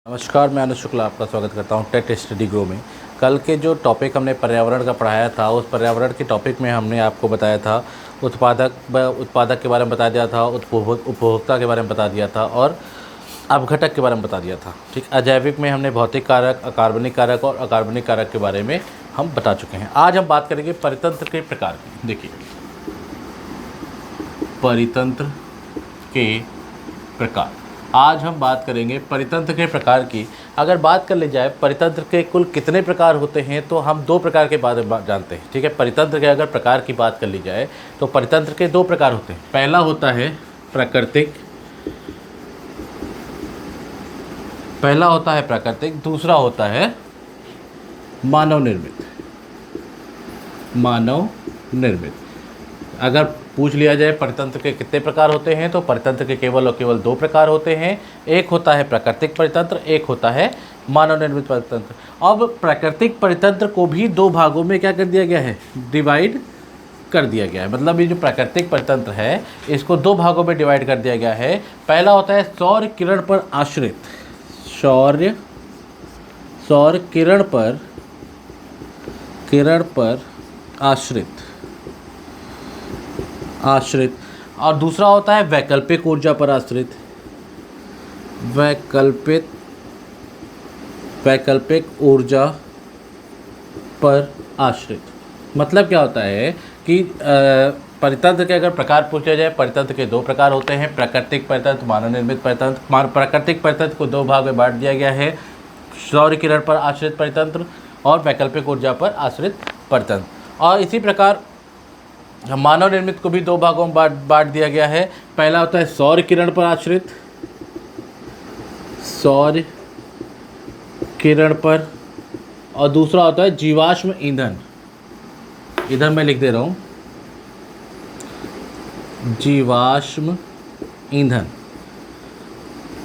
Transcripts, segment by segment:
नमस्कार, मैं अनुज शुक्ला आपका स्वागत करता हूं टेट स्टडी ग्रो में। कल के जो टॉपिक हमने पर्यावरण का पढ़ाया था, उस पर्यावरण के टॉपिक में हमने आपको बताया था उत्पादक के बारे में बता दिया था, उपभोक्ता के बारे में बता दिया था और अपघटक के बारे में बता दिया था। ठीक, अजैविक में हमने भौतिक कारक, अकार्बनिक कारक और अकार्बनिक कारक के बारे में हम बता चुके हैं। आज हम बात करेंगे परितंत्र के प्रकार की। देखिए, परितंत्र के प्रकार, आज हम बात करेंगे परितंत्र के प्रकार की। अगर बात कर ली जाए परितंत्र के कुल कितने प्रकार होते हैं, तो हम दो प्रकार के बारे में जानते हैं। ठीक है, परितंत्र के अगर प्रकार की बात कर ली जाए तो परितंत्र के दो प्रकार होते हैं। पहला होता है प्राकृतिक, दूसरा होता है मानव निर्मित। अगर पूछ लिया जाए परितंत्र के कितने प्रकार होते हैं, तो परितंत्र के केवल और केवल दो प्रकार होते हैं। एक होता है प्राकृतिक परितंत्र, एक होता है मानव निर्मित परितंत्र। अब प्राकृतिक परितंत्र को भी दो भागों में क्या कर दिया गया है, डिवाइड कर दिया गया है। मतलब ये जो प्राकृतिक परितंत्र है, इसको दो भागों में डिवाइड कर दिया गया है। पहला होता है सौर किरण पर आश्रित, सौर किरण पर आश्रित, और दूसरा होता है वैकल्पिक ऊर्जा पर आश्रित, वैकल्पिक ऊर्जा पर आश्रित। मतलब क्या होता है कि परितंत्र के अगर प्रकार पूछा जाए, परितंत्र के दो प्रकार होते हैं, प्राकृतिक परितंत्र, मानव निर्मित परितंत्र। प्राकृतिक परितंत्र को दो भाग में बांट दिया गया है, सौर किरण पर आश्रित परितंत्र और वैकल्पिक ऊर्जा पर आश्रित परितंत्र। और इसी प्रकार मानव निर्मित को भी दो भागों में बांट दिया गया है। पहला होता है सौर किरण पर आश्रित, और दूसरा होता है जीवाश्म ईंधन। इधर मैं लिख दे रहा हूँ, जीवाश्म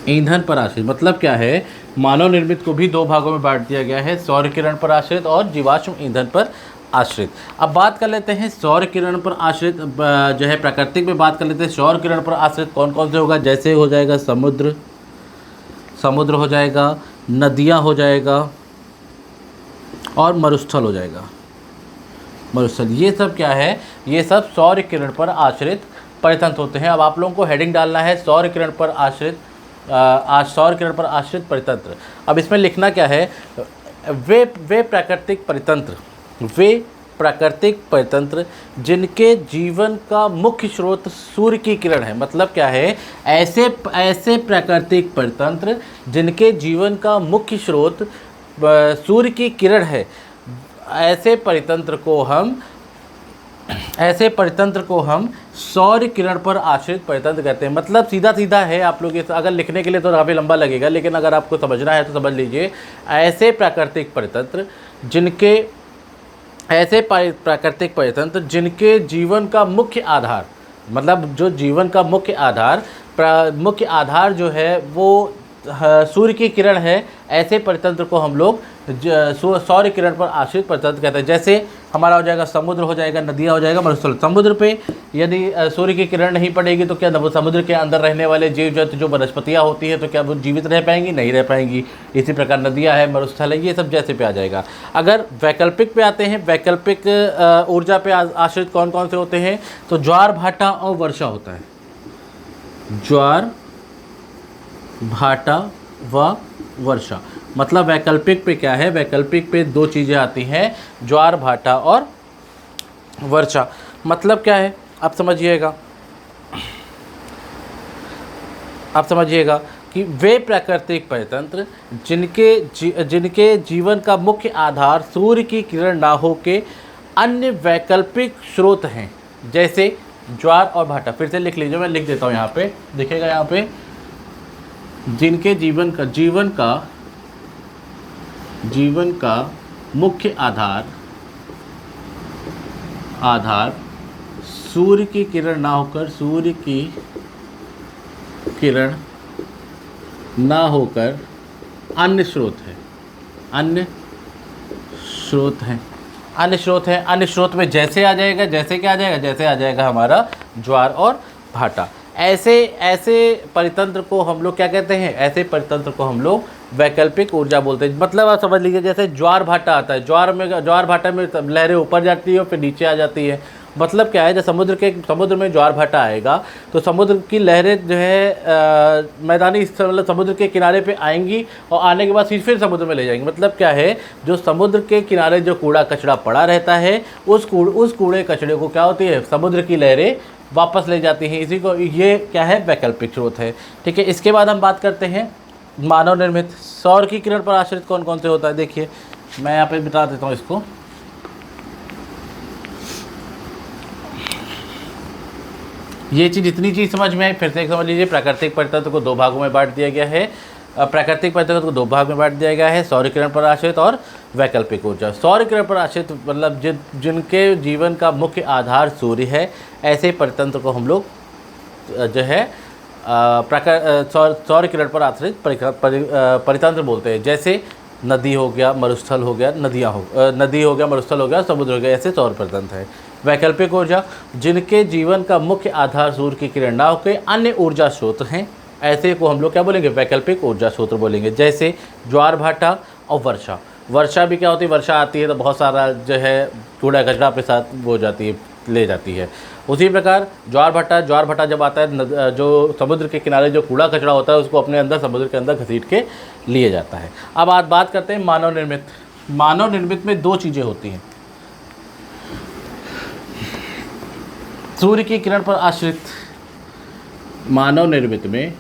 ईंधन पर आश्रित। मतलब क्या है, मानव निर्मित को भी दो भागों में बांट दिया गया है, सौर किरण पर आश्रित और जीवाश्म ईंधन पर आश्रित। अब बात कर लेते हैं सौर किरण पर आश्रित जो है प्राकृतिक में बात कर लेते हैं। सौर किरण पर आश्रित कौन कौन से होगा, जैसे हो जाएगा समुद्र हो जाएगा, नदियाँ हो जाएगा और मरुस्थल हो जाएगा। ये सब क्या है, ये सब सौर किरण पर आश्रित परितंत्र होते हैं। अब आप लोगों को हेडिंग डालना है सौर किरण पर आश्रित परितंत्र। अब इसमें लिखना क्या है, वे प्राकृतिक परितंत्र जिनके जीवन का मुख्य स्रोत सूर्य की किरण है। मतलब क्या है, ऐसे प्राकृतिक परितंत्र जिनके जीवन का मुख्य स्रोत सूर्य की किरण है, ऐसे परितंत्र को हम सौर किरण पर आश्रित परितंत्र कहते हैं। मतलब सीधा है, आप लोग अगर लिखने के लिए तो काफ़ी लंबा लगेगा, लेकिन अगर आपको समझना है तो समझ लीजिए। ऐसे प्राकृतिक परितंत्र जिनके जीवन का मुख्य आधार, मतलब जो जीवन का मुख्य आधार जो है वो सूर्य की किरण है, ऐसे परितंत्र को हम लोग सौर किरण पर आश्रित परितंत्र कहते हैं। जैसे हमारा हो जाएगा समुद्र, हो जाएगा नदियाँ, हो जाएगा मरुस्थल। समुद्र पे यदि सूर्य की किरण नहीं पड़ेगी तो क्या समुद्र के अंदर रहने वाले जीव जंतु, जो वनस्पतियाँ होती हैं, तो क्या वो जीवित रह पाएंगी? नहीं रह पाएंगी। इसी प्रकार नदियाँ है, मरुस्थल है, ये सब जैसे पे आ जाएगा। अगर वैकल्पिक पे आते हैं, वैकल्पिक ऊर्जा पे आश्रित कौन कौन से होते हैं, तो ज्वार भाटा और वर्षा होता है। ज्वार भाटा व वर्षा। मतलब वैकल्पिक पे क्या है, वैकल्पिक पे दो चीज़ें आती हैं, ज्वार भाटा और वर्षा। मतलब क्या है, आप समझिएगा कि वे प्राकृतिक परितंत्र जिनके जीवन का मुख्य आधार सूर्य की किरण ना हो के अन्य वैकल्पिक स्रोत हैं, जैसे ज्वार और भाटा। फिर से लिख लीजिए, मैं लिख देता हूँ यहाँ पे, दिखेगा यहाँ पे, जिनके जीवन का मुख्य आधार सूर्य की किरण ना होकर अन्य स्रोत हैं। अन्य स्रोत में जैसे आ जाएगा, जैसे आ जाएगा हमारा ज्वार और भाटा। ऐसे परितंत्र को हम लोग क्या कहते हैं, ऐसे परितंत्र को हम लोग वैकल्पिक ऊर्जा बोलते हैं। मतलब आप समझ लीजिए जैसे ज्वार भाटा आता है, ज्वार भाटा में लहरें ऊपर जाती है और फिर नीचे आ जाती है। मतलब क्या है, जब समुद्र में ज्वार भाटा आएगा तो समुद्र की लहरें जो है मैदानी मतलब समुद्र के किनारे पे आएंगी और आने के बाद फिर समुद्र में ले जाएंगी। मतलब क्या है, जो समुद्र के किनारे जो कूड़ा कचरा पड़ा रहता है उस कूड़े कचरे को क्या होती है, समुद्र की लहरें वापस ले जाती हैं। इसी को ये क्या है, वैकल्पिक स्रोत है। ठीक है, इसके बाद हम बात करते हैं मानव निर्मित। सौर की किरण पर आश्रित कौन कौन से होता है, देखिए मैं यहाँ पे बता देता हूँ इसको। ये चीज़ जितनी चीज़ समझ में आई फिर से एक समझ लीजिए। प्राकृतिक परितंत्र को दो भागों में बांट दिया गया है। प्राकृतिक परितंत्र को दो भाग में बांट दिया गया है, सौर किरण पर आश्रित और वैकल्पिक ऊर्जा। सौर किरण पर आश्रित मतलब जिनके जीवन का मुख्य आधार सूर्य है, ऐसे परितंत्र को हम लोग जो है सौर किरण पर आश्रित परितंत्र बोलते हैं। जैसे नदी हो गया, मरुस्थल हो गया, नदी हो गया, मरुस्थल हो गया, समुद्र हो गया, ऐसे सौर परितंत्र है। वैकल्पिक ऊर्जा, जिनके जीवन का मुख्य आधार सूर्य की किरण ना होकर अन्य ऊर्जा स्रोत हैं, ऐसे को हम लोग क्या बोलेंगे, वैकल्पिक ऊर्जा स्रोत बोलेंगे। जैसे ज्वार भाटा और वर्षा। वर्षा भी क्या होती है, वर्षा आती है तो बहुत सारा जो है कूड़ा कचरा अपने साथ वो जाती है, ले जाती है। उसी प्रकार ज्वार भाटा जब आता है, जो समुद्र के किनारे जो कूड़ा कचरा होता है उसको अपने अंदर समुद्र के अंदर घसीट के लिए जाता है। अब आज बात करते हैं मानव निर्मित। मानव निर्मित में दो चीज़ें होती हैं, सूर्य की किरण पर आश्रित। मानव निर्मित में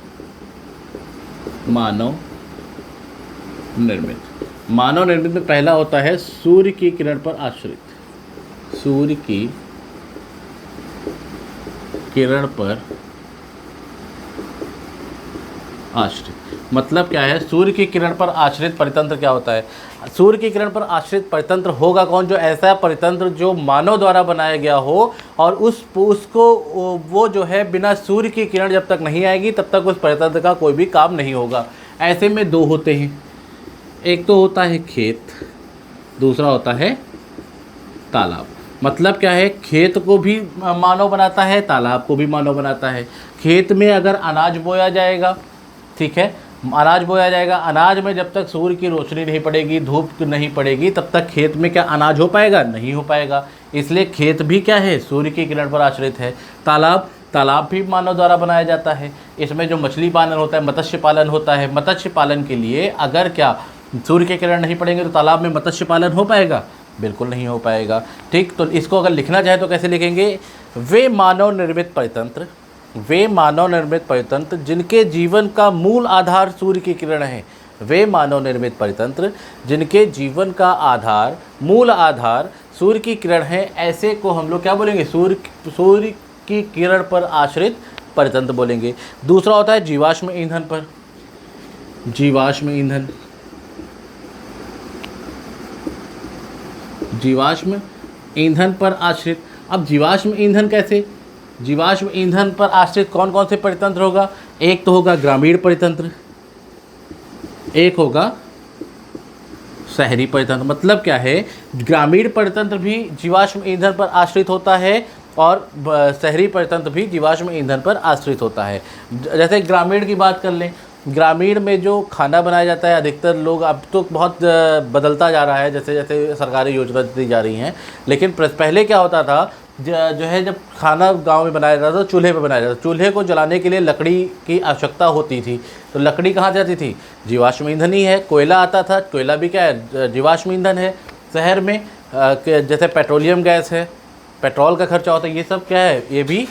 पहला होता है सूर्य की किरण पर आश्रित। सूर्य की किरण पर आश्रित मतलब क्या है, सूर्य की किरण पर आश्रित परितंत्र क्या होता है। सूर्य की किरण पर आश्रित परितंत्र होगा कौन, जो ऐसा परितंत्र जो मानव द्वारा बनाया गया हो और उसको वो जो है बिना सूर्य की किरण जब तक नहीं आएगी तब तक उस परितंत्र का कोई भी काम नहीं होगा। ऐसे में दो होते हैं, एक तो होता है खेत, दूसरा होता है तालाब। मतलब क्या है, खेत को भी मानव बनाता है, तालाब को भी मानव बनाता है। खेत में अगर अनाज बोया जाएगा, ठीक है, अनाज बोया जाएगा, अनाज में जब तक सूर्य की रोशनी नहीं पड़ेगी, धूप नहीं पड़ेगी, तब तक खेत में क्या अनाज हो पाएगा, नहीं हो पाएगा। इसलिए खेत भी क्या है, सूर्य की किरण पर आश्रित है। तालाब भी मानव द्वारा बनाया जाता है। इसमें जो मछली पालन होता है, मत्स्य पालन होता है, मत्स्य पालन के लिए अगर क्या सूर्य की किरण नहीं पड़ेंगे तो तालाब में मत्स्य पालन हो पाएगा, बिल्कुल नहीं हो पाएगा। ठीक, तो इसको अगर लिखना चाहे तो कैसे लिखेंगे, वे मानव निर्मित परितंत्र जिनके जीवन का मूल आधार सूर्य की किरण है। वे मानव निर्मित परितंत्र जिनके जीवन का मूल आधार सूर्य की किरण है, ऐसे को हम लोग क्या बोलेंगे, सूर्य की किरण पर आश्रित परितंत्र बोलेंगे। दूसरा होता है जीवाश्म ईंधन पर। जीवाश्म ईंधन पर आश्रित। अब जीवाश्म ईंधन कैसे, जीवाश्म ईंधन पर आश्रित कौन कौन से परितंत्र होगा, एक तो होगा ग्रामीण परितंत्र, एक होगा शहरी परितंत्र। मतलब क्या है, ग्रामीण परितंत्र भी जीवाश्म ईंधन पर आश्रित होता है और शहरी परितंत्र भी जीवाश्म ईंधन पर आश्रित होता है। जैसे ग्रामीण की बात कर लें, ग्रामीण में जो खाना बनाया जाता है, अधिकतर लोग, अब तो बहुत बदलता जा रहा है जैसे जैसे सरकारी योजना दी जा रही हैं, लेकिन पहले क्या होता था, जो है जब खाना गांव में बनाया जाता था चूल्हे पे बनाया जाता था। चूल्हे को जलाने के लिए लकड़ी की आवश्यकता होती थी, तो लकड़ी कहाँ से आती थी, जीवाश्म ईंधन ही है। कोयला आता था, कोयला भी क्या है, जीवाश्म ईंधन है। शहर में जैसे पेट्रोलियम गैस है, पेट्रोल का खर्चा होता है, ये सब क्या है, ये भी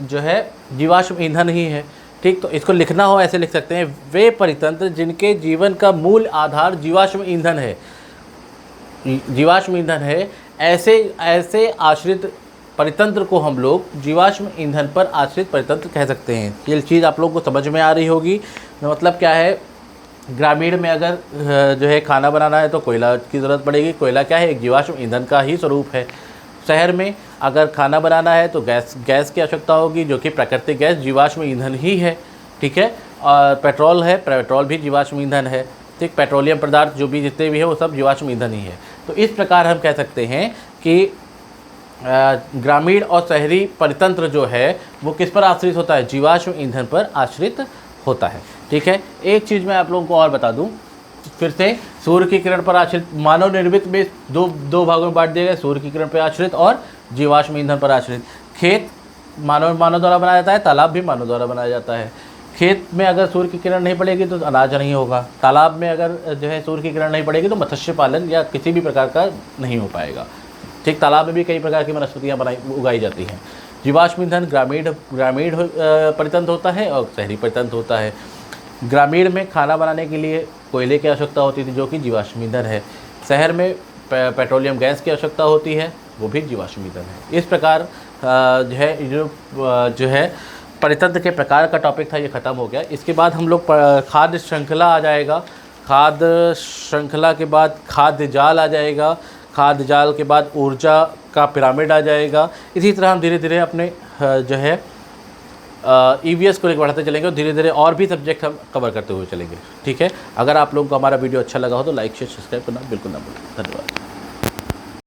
जो है जीवाश्म ईंधन ही है। ठीक, तो इसको लिखना हो ऐसे लिख सकते हैं, वे परितंत्र जिनके जीवन का मूल आधार जीवाश्म ईंधन है, ऐसे आश्रित परितंत्र को हम लोग जीवाश्म ईंधन पर आश्रित परितंत्र कह सकते हैं। ये चीज़ आप लोगों को समझ में आ रही होगी। मतलब क्या है, ग्रामीण में अगर जो है खाना बनाना है तो कोयला की ज़रूरत पड़ेगी। कोयला क्या है, एक जीवाश्म ईंधन का ही स्वरूप है। शहर में अगर खाना बनाना है तो गैस की आवश्यकता होगी, जो कि प्राकृतिक गैस जीवाश्म ईंधन ही है। ठीक है, और पेट्रोल है, पेट्रोल भी जीवाश्म ईंधन है। ठीक, पेट्रोलियम पदार्थ जो भी जितने भी है वो सब जीवाश्म ईंधन ही है। तो इस प्रकार हम कह सकते हैं कि ग्रामीण और शहरी परितंत्र जो है वो किस पर आश्रित होता है, जीवाश्म ईंधन पर आश्रित होता है। ठीक है। एक चीज़ मैं आप लोगों को और बता दूं, फिर से सूर्य की किरण पर आश्रित मानव निर्मित में दो भागों में बांट दिया गया, सूर्य की किरण पर आश्रित और जीवाश्म ईंधन पर आश्रित। खेत मानव द्वारा बनाया जाता है, तालाब भी मानव द्वारा बनाया जाता है। खेत में अगर सूर्य की किरण नहीं पड़ेगी तो अनाज नहीं होगा, तालाब में अगर जो है सूर्य की किरण नहीं पड़ेगी तो मत्स्य पालन या किसी भी प्रकार का नहीं हो पाएगा। ठीक, तालाब में भी कई प्रकार की वनस्पतियाँ उगाई जाती हैं। जीवाश्म ईंधन ग्रामीण परितंत्र होता है और शहरी परितंत्र होता है। ग्रामीण में खाना बनाने के लिए कोयले की आवश्यकता होती थी, जो कि जीवाश्म ईंधन है। शहर में पेट्रोलियम गैस की आवश्यकता होती है, वो भी जीवाश्म ईंधन है। इस प्रकार जो है परितंत्र के प्रकार का टॉपिक था, ये ख़त्म हो गया। इसके बाद हम लोग खाद्य श्रृंखला आ जाएगा। खाद्य श्रृंखला के बाद खाद्य जाल आ जाएगा। खाद्य जाल के बाद ऊर्जा का पिरामिड आ जाएगा। इसी तरह हम धीरे धीरे अपने जो है EVS को लेकर बढ़ाते चलेंगे और धीरे धीरे और भी सब्जेक्ट हम कवर करते हुए चलेंगे। ठीक है, अगर आप लोगों को हमारा वीडियो अच्छा लगा हो तो लाइक शेयर सब्सक्राइब करना बिल्कुल ना भूलें। धन्यवाद।